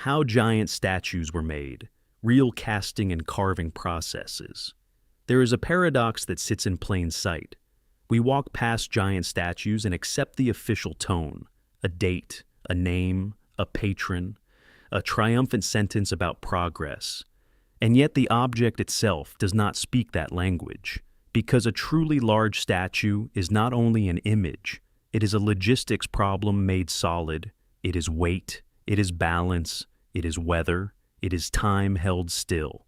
How giant statues were made, real casting and carving processes. There is a paradox that sits in plain sight. We walk past giant statues and accept the official tone, a date, a name, a patron, a triumphant sentence about progress. And yet the object itself does not speak that language, because a truly large statue is not only an image, it is a logistics problem made solid, it is weight, it is balance, it is weather, it is time held still.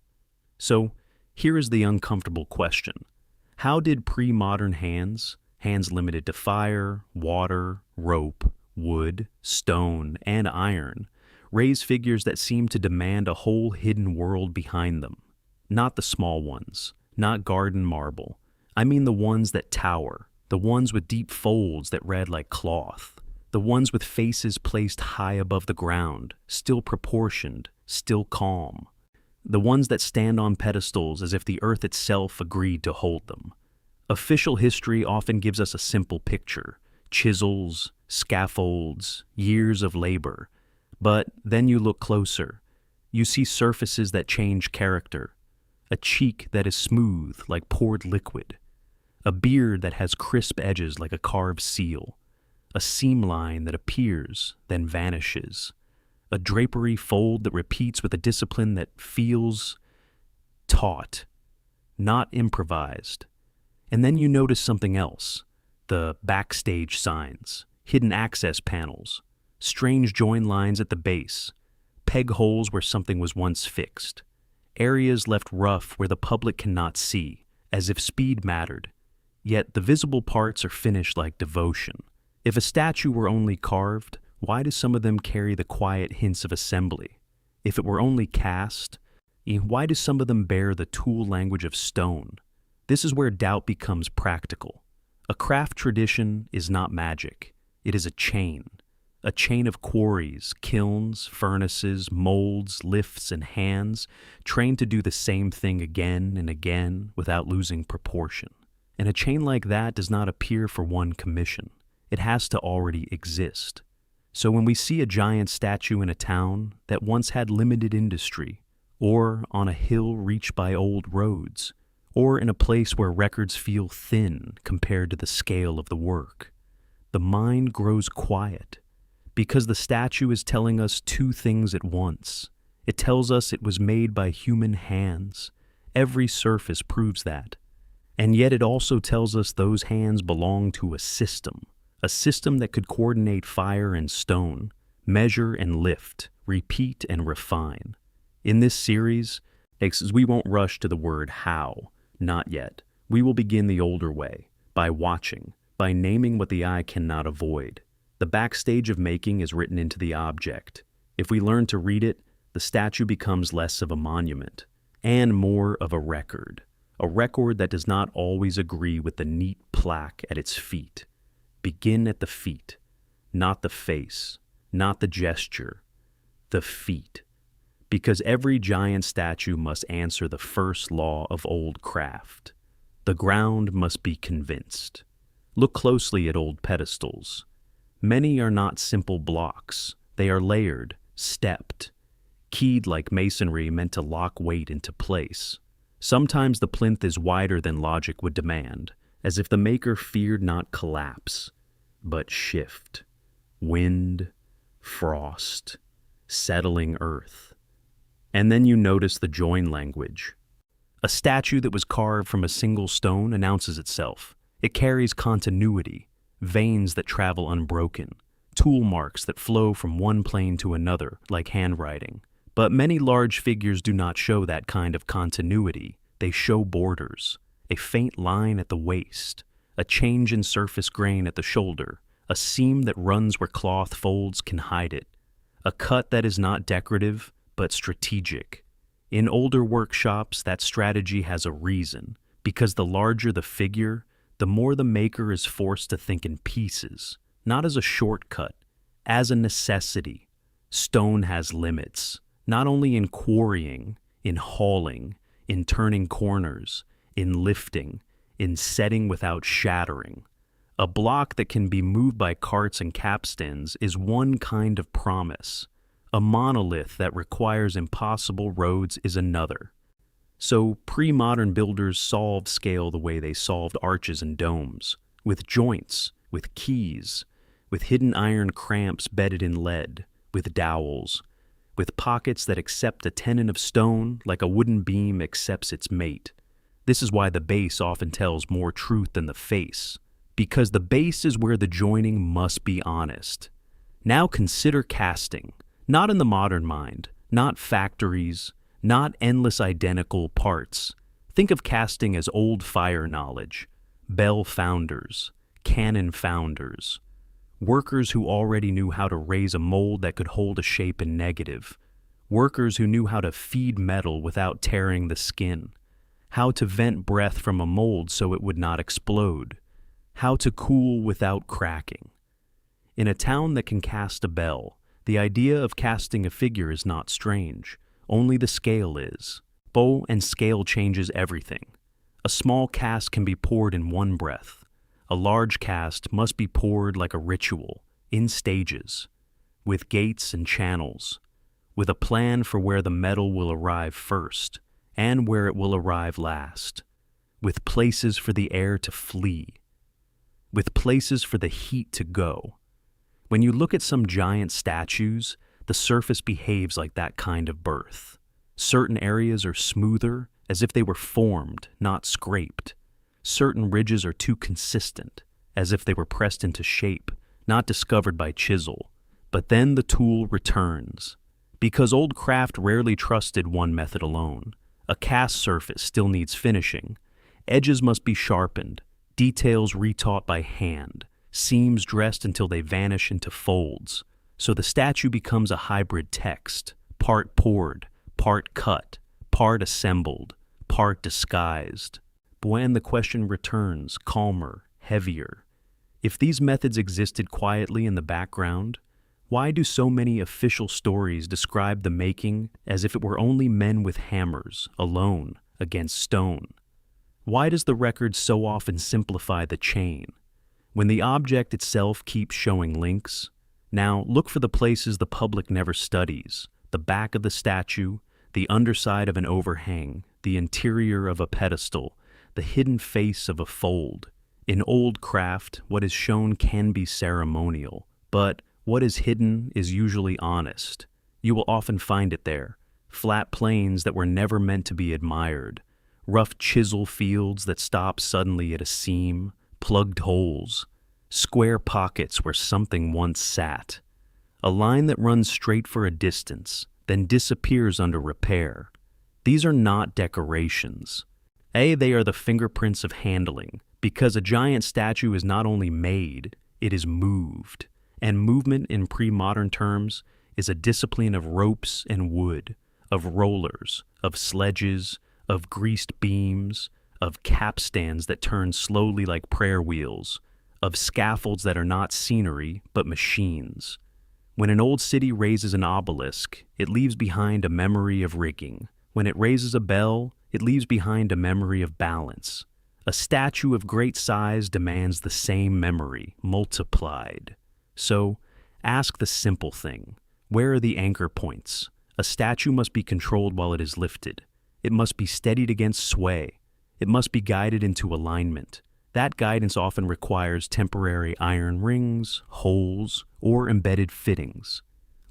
So, here is the uncomfortable question. How did pre-modern hands limited to fire, water, rope, wood, stone, and iron, raise figures that seem to demand a whole hidden world behind them? Not the small ones, not garden marble. I mean the ones that tower, the ones with deep folds that read like cloth, the ones with faces placed high above the ground, still proportioned, still calm. The ones that stand on pedestals as if the earth itself agreed to hold them. Official history often gives us a simple picture: chisels, scaffolds, years of labor. But then you look closer. You see surfaces that change character. A cheek that is smooth like poured liquid. A beard that has crisp edges like a carved seal. A seam line that appears, then vanishes. A drapery fold that repeats with a discipline that feels taught, not improvised. And then you notice something else: the backstage signs, hidden access panels, strange join lines at the base, peg holes where something was once fixed, areas left rough where the public cannot see, as if speed mattered. Yet the visible parts are finished like devotion. If a statue were only carved, why do some of them carry the quiet hints of assembly? If it were only cast, why do some of them bear the tool language of stone? This is where doubt becomes practical. A craft tradition is not magic. It is a chain of quarries, kilns, furnaces, molds, lifts, and hands, trained to do the same thing again and again without losing proportion. And a chain like that does not appear for one commission. It has to already exist. So when we see a giant statue in a town that once had limited industry, or on a hill reached by old roads, or in a place where records feel thin compared to the scale of the work, the mind grows quiet, because the statue is telling us two things at once. It tells us it was made by human hands. Every surface proves that. And yet it also tells us those hands belong to a system that could coordinate fire and stone, measure and lift, repeat and refine. In this series, we won't rush to the word how, not yet. We will begin the older way, by watching, by naming what the eye cannot avoid. The backstage of making is written into the object. If we learn to read it, the statue becomes less of a monument, and more of a record that does not always agree with the neat plaque at its feet. Begin at the feet, not the face, not the gesture, the feet. Because every giant statue must answer the first law of old craft. The ground must be convinced. Look closely at old pedestals. Many are not simple blocks. They are layered, stepped, keyed like masonry meant to lock weight into place. Sometimes the plinth is wider than logic would demand, as if the maker feared not collapse, but shift. Wind, frost, settling earth. And then you notice the join language. A statue that was carved from a single stone announces itself. It carries continuity, veins that travel unbroken, tool marks that flow from one plane to another like handwriting. But many large figures do not show that kind of continuity. They show borders, a faint line at the waist, a change in surface grain at the shoulder, a seam that runs where cloth folds can hide it, a cut that is not decorative but strategic. In older workshops, that strategy has a reason, because the larger the figure, the more the maker is forced to think in pieces, not as a shortcut, as a necessity. Stone has limits, not only in quarrying, in hauling, in turning corners, in lifting, in setting without shattering. A block that can be moved by carts and capstans is one kind of promise. A monolith that requires impossible roads is another. So pre-modern builders solved scale the way they solved arches and domes, with joints, with keys, with hidden iron cramps bedded in lead, with dowels, with pockets that accept a tenon of stone like a wooden beam accepts its mate. This is why the base often tells more truth than the face, because the base is where the joining must be honest. Now consider casting, not in the modern mind, not factories, not endless identical parts. Think of casting as old fire knowledge, bell founders, cannon founders, workers who already knew how to raise a mold that could hold a shape in negative, workers who knew how to feed metal without tearing the skin, how to vent breath from a mold so it would not explode, how to cool without cracking. In a town that can cast a bell, the idea of casting a figure is not strange. Only the scale is. Bow and scale changes everything. A small cast can be poured in one breath. A large cast must be poured like a ritual, in stages, with gates and channels, with a plan for where the metal will arrive first and where it will arrive last, with places for the air to flee, with places for the heat to go. When you look at some giant statues, the surface behaves like that kind of birth. Certain areas are smoother, as if they were formed, not scraped. Certain ridges are too consistent, as if they were pressed into shape, not discovered by chisel. But then the tool returns. Because old craft rarely trusted one method alone. A cast surface still needs finishing. Edges must be sharpened, details retaught by hand, seams dressed until they vanish into folds. So the statue becomes a hybrid text, part poured, part cut, part assembled, part disguised. But when the question returns, calmer, heavier, if these methods existed quietly in the background, why do so many official stories describe the making as if it were only men with hammers, alone, against stone? Why does the record so often simplify the chain, when the object itself keeps showing links? Now, look for the places the public never studies: the back of the statue, the underside of an overhang, the interior of a pedestal, the hidden face of a fold. In old craft, what is shown can be ceremonial, but what is hidden is usually honest. You will often find it there: flat plains that were never meant to be admired, rough chisel fields that stop suddenly at a seam, plugged holes, square pockets where something once sat, a line that runs straight for a distance, then disappears under repair. These are not decorations. They are the fingerprints of handling, because a giant statue is not only made, it is moved. And movement in pre-modern terms is a discipline of ropes and wood, of rollers, of sledges, of greased beams, of capstans that turn slowly like prayer wheels, of scaffolds that are not scenery but machines. When an old city raises an obelisk, it leaves behind a memory of rigging. When it raises a bell, it leaves behind a memory of balance. A statue of great size demands the same memory, multiplied. So, ask the simple thing: where are the anchor points? A statue must be controlled while it is lifted. It must be steadied against sway. It must be guided into alignment. That guidance often requires temporary iron rings, holes, or embedded fittings.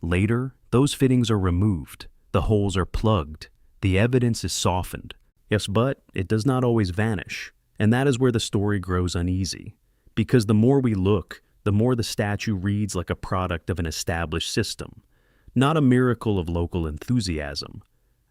Later, those fittings are removed. The holes are plugged. The evidence is softened. Yes, but it does not always vanish. And that is where the story grows uneasy. Because the more we look, the more the statue reads like a product of an established system, not a miracle of local enthusiasm.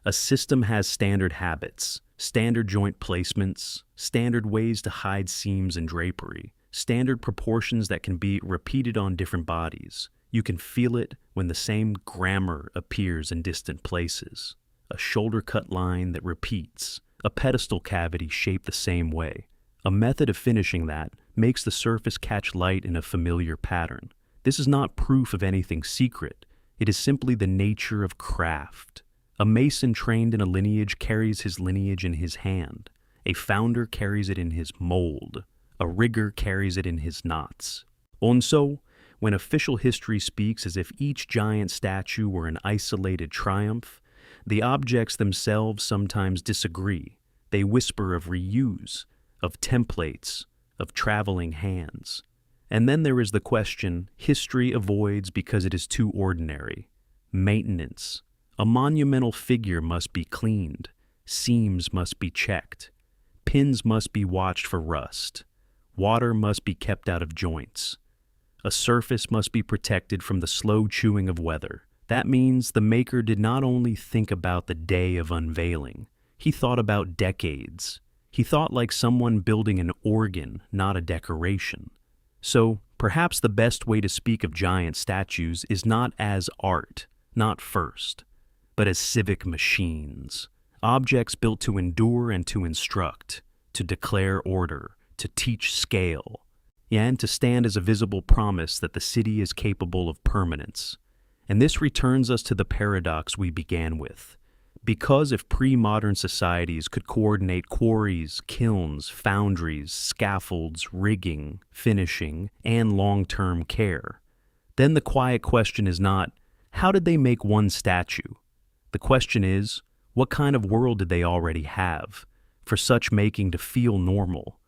A system has standard habits, standard joint placements, standard ways to hide seams and drapery, standard proportions that can be repeated on different bodies. You can feel it when the same grammar appears in distant places. A shoulder-cut line that repeats, a pedestal cavity shaped the same way. A method of finishing that makes the surface catch light in a familiar pattern. This is not proof of anything secret. It is simply the nature of craft. A mason trained in a lineage carries his lineage in his hand. A founder carries it in his mold. A rigger carries it in his knots. And so, When official history speaks as if each giant statue were an isolated triumph, the objects themselves sometimes disagree. They whisper of reuse, of templates, of traveling hands. And then there is the question history avoids because it is too ordinary. Maintenance. A monumental figure must be cleaned. Seams must be checked. Pins must be watched for rust. Water must be kept out of joints. A surface must be protected from the slow chewing of weather. That means the maker did not only think about the day of unveiling, he thought about decades. He thought like someone building an organ, not a decoration. So, perhaps the best way to speak of giant statues is not as art, not first, but as civic machines. Objects built to endure and to instruct, to declare order, to teach scale, and to stand as a visible promise that the city is capable of permanence. And this returns us to the paradox we began with. Because if pre-modern societies could coordinate quarries, kilns, foundries, scaffolds, rigging, finishing, and long-term care, then the quiet question is not, how did they make one statue? The question is, what kind of world did they already have, for such making to feel normal?